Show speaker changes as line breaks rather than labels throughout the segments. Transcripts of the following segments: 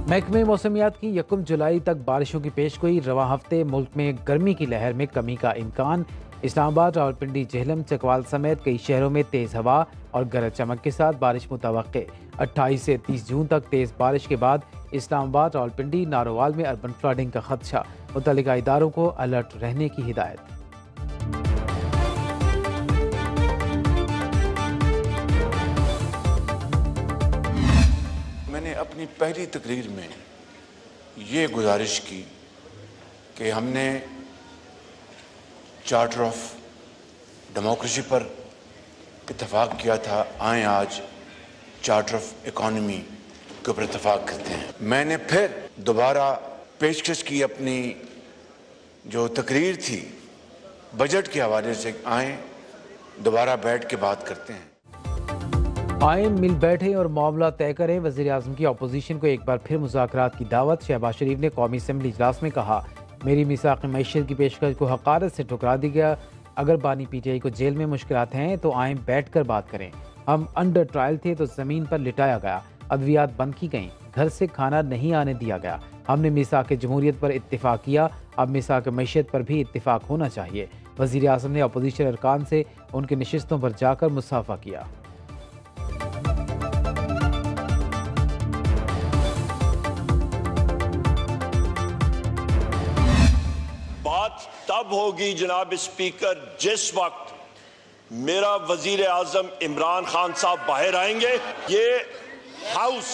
महकमे मौसमियात की 1 जुलाई तक बारिशों की पेशगोई। रवां हफ्ते मुल्क में गर्मी की लहर में कमी का इम्कान। इस्लामाबाद, रावलपिंडी, झेलम, चकवाल समेत कई शहरों में तेज़ हवा और गरज चमक के साथ बारिश मुतवक्के। 28 से 30 जून तक तेज़ बारिश के बाद इस्लामाबाद, रावलपिंडी, नारोवाल में अर्बन फ्लडिंग का खदशा। मुतल्लिका इदारों को अलर्ट रहने की हिदायत।
मैंने अपनी पहली तकरीर में ये गुजारिश की कि हमने चार्टर ऑफ डेमोक्रेसी पर इत्तफाक किया था, आए आज चार्टर ऑफ इकॉनमी के ऊपर इत्तफाक करते हैं। मैंने फिर दोबारा पेशकश की अपनी जो तकरीर थी बजट के हवाले से, आए दोबारा बैठ के बात करते हैं।
आए मिल बैठे और मामला तय करें। वज़ीर आज़म की अपोजिशन को एक बार फिर मुज़ाकरात की दावत। शहबाज शरीफ ने कौमी असम्बली इजलास में कहा, मेरी मिसाक़ मईशत की पेशकश को हक़ारत से ठुकरा दी गया। अगर बानी PTI को जेल में मुश्किलात हैं तो आए बैठ कर बात करें। हम अंडर ट्रायल थे तो ज़मीन पर लिटाया गया, अद्वियात बंद की गई, घर से खाना नहीं आने दिया गया। हमने मिसाक़ जमहूरियत पर इत्तिफ़ाक़ किया, अब मिसाक़ मईशत पर भी इत्तिफ़ाक़ होना चाहिए। वज़ीर आज़म ने अपोजिशन अरकान से उनकी नशिस्तों पर जाकर मुसाफ़ा किया।
तब होगी जनाब स्पीकर जिस वक्त मेरा वजीर आजम इमरान खान साहब बाहर आएंगे। ये हाउस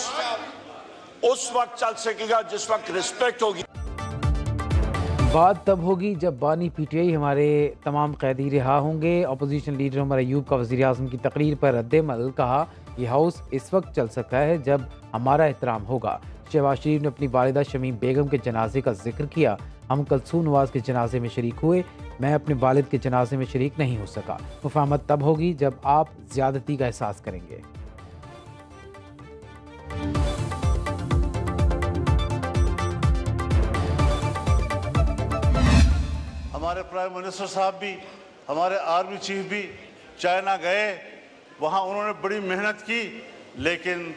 उस वक्त चल सकेगा जिस वक्त रिस्पेक्ट होगी।
बात तब होगी जब बानी PTI हमारे तमाम कैदी रिहा होंगे। अपोजिशन लीडर उमर अयूब का वज़ीर आज़म की तकरीर पर रद्द-ए-अमल। कहा, यह हाउस इस वक्त चल सकता है जब हमारा एहतराम होगा। शहबाज शरीफ ने अपनी वालिदा शमीम बेगम के जनाजे का जिक्र किया। हम कलसूम नवाज के जनाजे में शरीक हुए, मैं अपने वालिद के जनाजे में शरीक नहीं हो सका। मुफाहमत तब होगी जब आप ज़्यादती का एहसास करेंगे।
हमारे प्राइम मिनिस्टर साहब भी, हमारे आर्मी चीफ भी चाइना गए, वहाँ उन्होंने बड़ी मेहनत की, लेकिन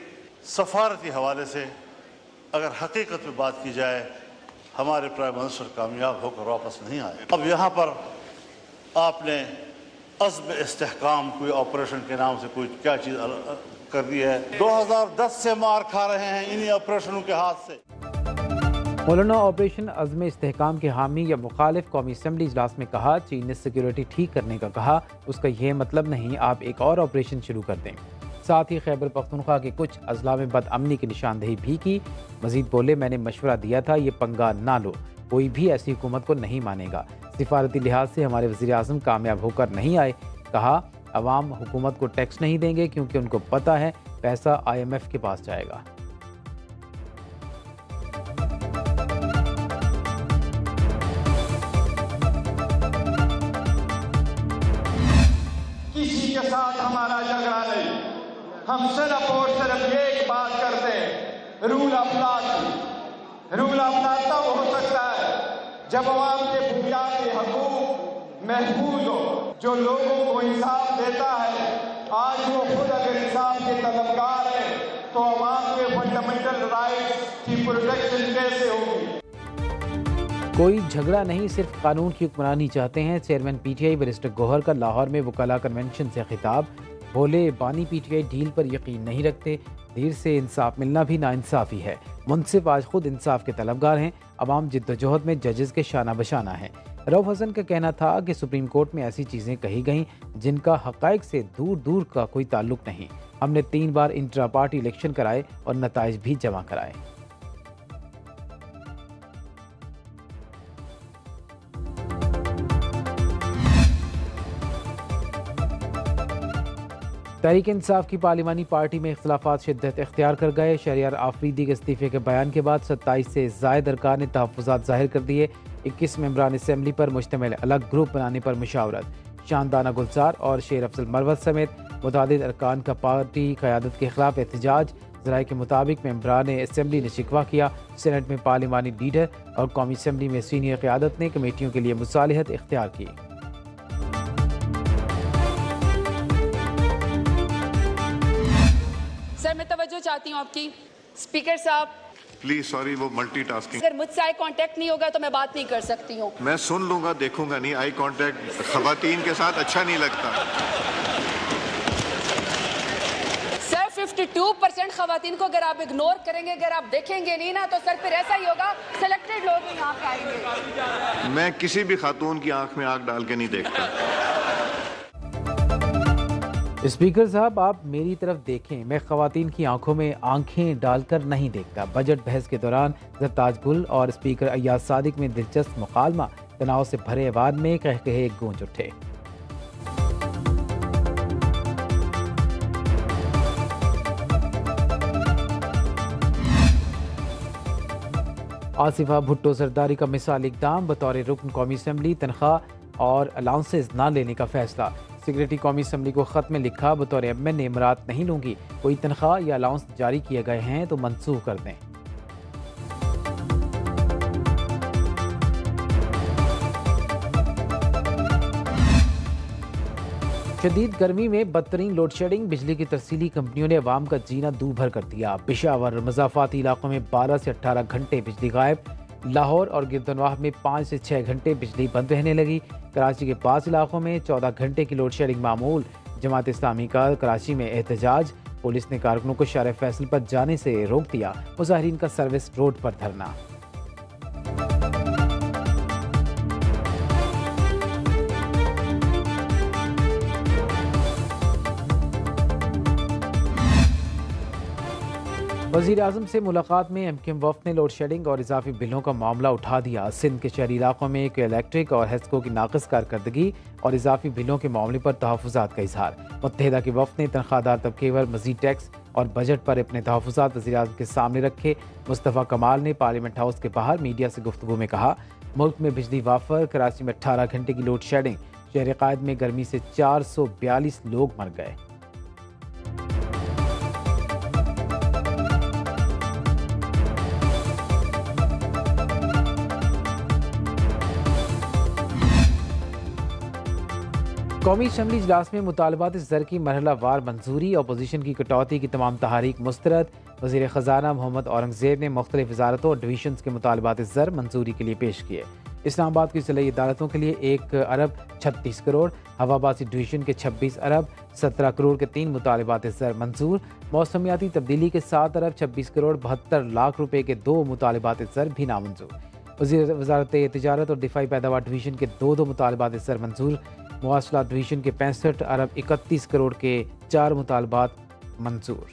सफारती हवाले से अगर हकीकत में बात की जाए, हमारे प्राइम मिनिस्टर कामयाब होकर वापस नहीं आए। अब यहाँ पर आपने अज़्म इस्तेहकाम कोई ऑपरेशन के नाम से कोई क्या चीज़ कर दी है। 2010 से मार खा रहे हैं इन्हीं ऑपरेशनों के हाथ से।
मौलाना ऑपरेशन अज़्म इस्तेहकाम के हामी या मुखालिफ कौमी असम्बली इजलास में कहा, चीन ने सिक्योरिटी ठीक करने का कहा, उसका यह मतलब नहीं आप एक और ऑपरेशन शुरू कर दें। साथ ही खैबर पख्तूनख्वा के कुछ अजला में बदअमनी की निशानदेही भी की। मजीद बोले, मैंने मशवरा दिया था ये पंगा ना लो, कोई भी ऐसी हुकूमत को नहीं मानेगा। सिफारती लिहाज से हमारे वज़ीर आज़म कामयाब होकर नहीं आए। कहा, अवाम हुकूमत को टैक्स नहीं देंगे क्योंकि उनको पता है पैसा IMF के पास जाएगा।
किसी के साथ हमारा झगड़ा नहीं, हम सिर्फ और सिर्फ एक बात करते हैं, रूल ऑफ लॉ की। रूल ऑफ लॉ तब हो सकता है जब अवाम के बुनियादी हकूक महफूज हो। जो लोगों को इंसाफ देता है, आज वो खुद अगर इंसाफ के तलबगार है तो अवाम के फंडामेंटल राइट्स की प्रोटेक्शन कैसे होगी।
कोई झगड़ा नहीं, सिर्फ कानून की हुक्मरानी चाहते हैं। चेयरमैन PTI बैरिस्टर गौहर का लाहौर में वकला कन्वेंशन से खिताब। बोले, बानी PTI डील पर यकीन नहीं रखते, देर से इंसाफ मिलना भी नाइंसाफ़ी है। मुनसिफ आज खुद इंसाफ के तलबगार हैं, अवाम जिद्दोजहद में जजेस के शाना बशाना है। रऊफ हसन का कहना था कि सुप्रीम कोर्ट में ऐसी चीज़ें कही गईं जिनका हक़ाइक़ से दूर दूर का कोई ताल्लुक़ नहीं। हमने 3 बार इंट्रा पार्टी इलेक्शन कराए और नताइज भी जमा कराए। तहरीक इंसाफ की पार्लिमानी पार्टी में इख्तिलाफात शिद्दत इख्तियार कर गए। शहरियार आफरीदी के इस्तीफे के बयान के बाद 27 से ज़ायद अरकान ने तहफ़्फ़ुज़ात ज़ाहिर कर दिए। 21 मेंबरान असम्बली पर मुश्तमिल अलग ग्रुप बनाने पर मुशावरत। शानदाना गुलजार और शेर अफजल मरवत समेत मुतादिद अरकान का पार्टी क़यादत के खिलाफ एहतजाज। ज़राए के मुताबिक मेंबरान असम्बली ने शिकवा किया। सेनेट में पार्लिमानी लीडर और कौमी असम्बली में सीनियर क़यादत ने कमेटियों के लिए मुसालिहत इख्तियार की।
सर, मैं तवज्जो चाहती हूँ आपकी। स्पीकर साहब, प्लीज सॉरी, वो मल्टीटास्किंग।
अगर मुझसे आई कांटेक्ट नहीं होगा तो मैं बात नहीं कर सकती हूँ।
मैं सुन लूंगा, देखूंगा नहीं। आई कांटेक्ट खवातीन के साथ अच्छा नहीं लगता।
सर 52% खवातीन को अगर आप इग्नोर करेंगे, अगर आप देखेंगे नहीं ना, तो सर फिर ऐसा ही होगा, सिलेक्टेड लोग यहाँ पे आएंगे।
मैं किसी भी खातून की आंख में आग डाल के नहीं देखता।
स्पीकर साहब, आप मेरी तरफ देखें, मैं खवातीन की आंखों में आंखें डालकर नहीं देखता। बजट बहस के दौरान ज़रताज गुल और स्पीकर अय्याज सादिक में दिलचस्प मुकालमा, तनाव से भरे आवाज में कहे गूंज उठे। आसिफा भुट्टो सरदारी का मिसाल इकदाम, बतौर रुकन कौमी असम्बली तनख्वाह और अलाउंसेस ना लेने का फैसला। सेक्रेटरी कौमी असम्बली को ख़त में लिखा, बतौर एमएन इमरात नहीं लूंगी, कोई तनख्वाह या अलाउंस जारी किए गए हैं तो मनसूख कर दें। शदीद गर्मी में बदतरीन लोड शेडिंग, बिजली की तरसीली कंपनियों ने अवाम का जीना दूभर कर दिया। पेशावर मज़ाफ़ाती इलाकों में 12 से 18 घंटे बिजली गायब। लाहौर और गिरदनवाह में 5 से 6 घंटे बिजली बंद रहने लगी। कराची के 5 इलाकों में 14 घंटे की लोड शेडिंग मामूल। जमात इस्लामी का कराची में एहतजाज, पुलिस ने कारकुनों को शारे फैसल पर जाने से रोक दिया। मुजाहिरीन का सर्विस रोड पर धरना। वज़ीर-ए-आज़म से मुलाकात में एमक्यूएम वफ़द ने लोड शेडिंग और इजाफी बिलों का मामला उठा दिया। सिंध के शहरी इलाकों में इलेक्ट्रिक और हेस्को की नाक़िस कारकर्दगी और इजाफी बिलों के मामले पर तहफ़्फ़ुज़ात का इजहार। मुत्तहिदा के वफ़द ने तनख्वाहदार तबके पर मज़ीद टैक्स और बजट पर अपने तहफ़्फ़ुज़ात वज़ीर-ए-आज़म के सामने रखे। मुस्तफ़ा कमाल ने पार्लियामेंट हाउस के बाहर मीडिया से गुफ्तगू में कहा, मुल्क में बिजली वाफर, कराची में 18 घंटे की लोड शेडिंग। शहर क़ायद में गर्मी से 442 लोग मर गए। कौमी असम्बली इजलास में मुतालबात ज़र की मरहला वार मंजूरी, अपोजिशन की कटौती की तमाम तहारीक मुस्तरद। वज़ीर ख़जाना मोहम्मद औरंगज़ेब ने मुख्तलिफ वज़ारतों और डिवीजन के मुतालबात ज़र मंजूरी के लिए पेश किए। इस्लामाबाद की ज़िला अदालतों के लिए 1 अरब 36 करोड़, हवाबासी डिवीजन के 26 अरब 17 करोड़ के 3 मुतालबात ज़र मंजूर। मौसमियाती तब्दीली के 7 अरब 26 करोड़ 72 लाख रुपए के 2 मुतालबात ज़र भी नामंजूर। वज़ारत तिजारत और दिफाई पैदावार डिवीजन के 2 मुतालबात ज़र मंजूर। मवासलात डिवीजन के 65 अरब 31 करोड़ के 4 मुतालबात मंजूर।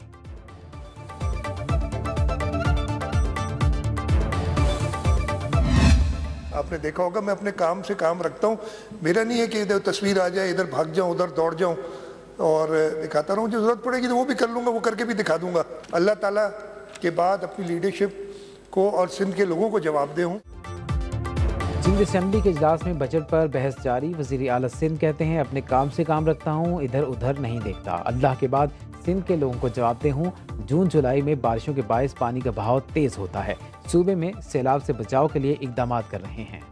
आपने देखा होगा मैं अपने काम से काम रखता हूँ। मेरा नहीं है कि इधर तस्वीर आ जाए, इधर भाग जाऊँ, उधर दौड़ जाऊँ और दिखाता रहूँ। जो ज़रूरत पड़ेगी तो वो भी कर लूँगा, वो करके भी दिखा दूँगा। अल्लाह ताला के बाद अपनी लीडरशिप को और सिंध के लोगों को जवाबदेह हूँ।
सिंध असम्बली के इजलास में बजट पर बहस जारी। वज़ीर आला सिंध कहते हैं, अपने काम से काम रखता हूँ, इधर उधर नहीं देखता। अल्लाह के बाद सिंध के लोगों को जवाबदेह हूँ। जून जुलाई में बारिशों के बायस पानी का बहाव तेज होता है। सूबे में सैलाब से बचाव के लिए इकदाम कर रहे हैं।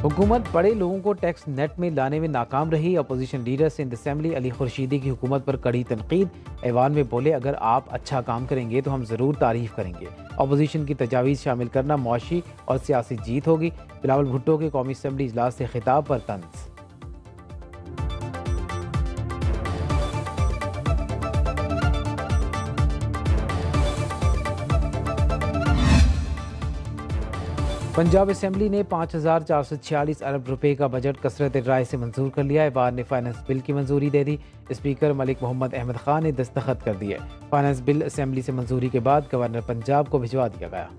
हुकूमत बड़े लोगों को टैक्स नेट में लाने में नाकाम रही। Opposition leader Sindh assembly Ali Khurshidi की हुकूमत पर कड़ी तनकीद। ऐवान में बोले, अगर आप अच्छा काम करेंगे तो हम ज़रूर तारीफ करेंगे। अपोजिशन की तजावीज़ शामिल करना मुआशी और सियासी जीत होगी। बिलावल भुट्टो के कौमी असेंबली इजलास से खिताब पर तंज। पंजाब असेंबली ने 5446 अरब रुपए का बजट कसरत राय से मंजूर कर लिया। ऐवान ने फाइनेंस बिल की मंजूरी दे दी। स्पीकर मलिक मोहम्मद अहमद खान ने दस्तखत कर दिए। फाइनेंस बिल असेंबली से मंजूरी के बाद गवर्नर पंजाब को भिजवा दिया गया।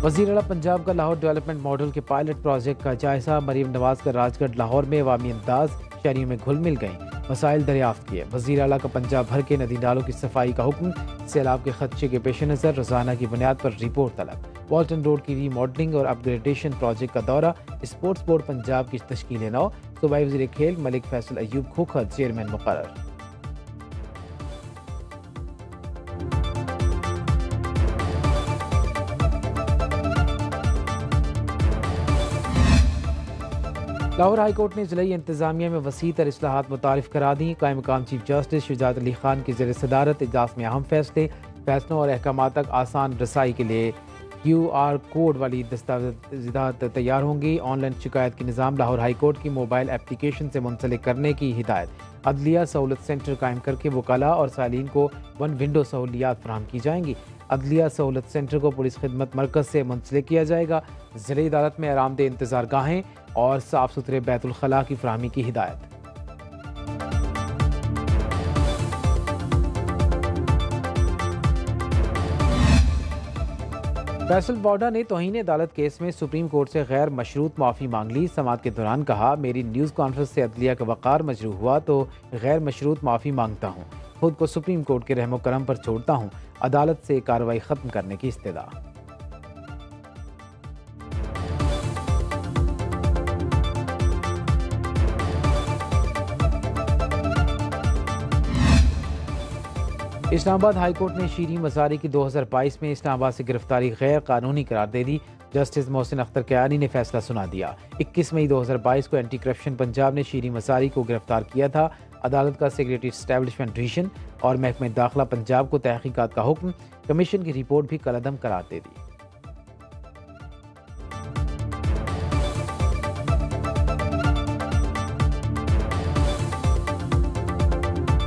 वज़ीर आला पंजाब का लाहौर डेवलपमेंट मॉडल के पायलट प्रोजेक्ट का जायजा। मरीम नवाज का राजगढ़ लाहौर में अवामी अंदाज, शहरियों में घुल मिल गई, मसाइल दरियाफ्त किए। वज़ीर आला का पंजाब भर के नदी नालों की सफाई का हुक्म। सैलाब के खदशे के पेश नज़र रोजाना की बुनियाद पर रिपोर्ट तलब। वॉल्टन रोड की रीमॉडलिंग और अपग्रेडेशन प्रोजेक्ट का दौरा। स्पोर्ट्स बोर्ड पंजाब की तश्कील 9। सूबाई वज़ीर खेल मलिक फैसल अयूब खोखर चेयरमैन मुकर्रर। लाहौर हाई कोर्ट ने ज़िली इंतज़ामिया में वसी तर इस्लाहात मुतारिफ करा दी। कायम मकाम चीफ जस्टिस शुजात अली खान की ज़ेर सदारत इजलास में अहम फैसलों और अहकाम तक आसान रसाई के लिए QR कोड वाली दस्तावेज़ात तैयार होंगी। ऑनलाइन शिकायत की निज़ाम लाहौर हाई कोर्ट की मोबाइल एप्लीकेशन से मुंसलिक करने की हिदायत। अदलिया सहूलत सेंटर कायम करके वकाला और सालीन को वन विंडो सहूलियात फराहम की जाएंगी। अदलिया सहूलत सेंटर को पुलिस खिदमत मरकज़ से मुंसलिक किया जाएगा। ज़िली अदालत में आरामदेह इंतज़ार गाहें और साफ़ सुथरे बैतुल खला की फराहमी की हिदायत। फैसल बॉडा ने तौहीन अदालत केस में सुप्रीम कोर्ट से गैर मशरूत माफ़ी मांग ली। समाअत के दौरान कहा, मेरी न्यूज़ कॉन्फ्रेंस से अदलिया का वक़ार मजरूह हुआ तो गैर मशरूत माफ़ी मांगता हूँ। खुद को सुप्रीम कोर्ट के रहमो करम पर छोड़ता हूँ। अदालत से कार्रवाई ख़त्म करने की इस्तदा। इस्लामाबाद हाई कोर्ट ने शीरीन मज़ारी की 2022 में इस्लामाबाद से गिरफ्तारी गैर कानूनी करार दे दी। जस्टिस मोहसिन अख्तर कयानी ने फैसला सुना दिया। 21 मई 2022 को एंटी करप्शन पंजाब ने शीरीन मज़ारी को गिरफ्तार किया था। अदालत का सेक्रेटरी एस्टैब्लिशमेंट डिवीजन और महकमे दाखिला पंजाब को तहकीकात का हुक्म। कमीशन की रिपोर्ट भी कलअदम करार दे दी।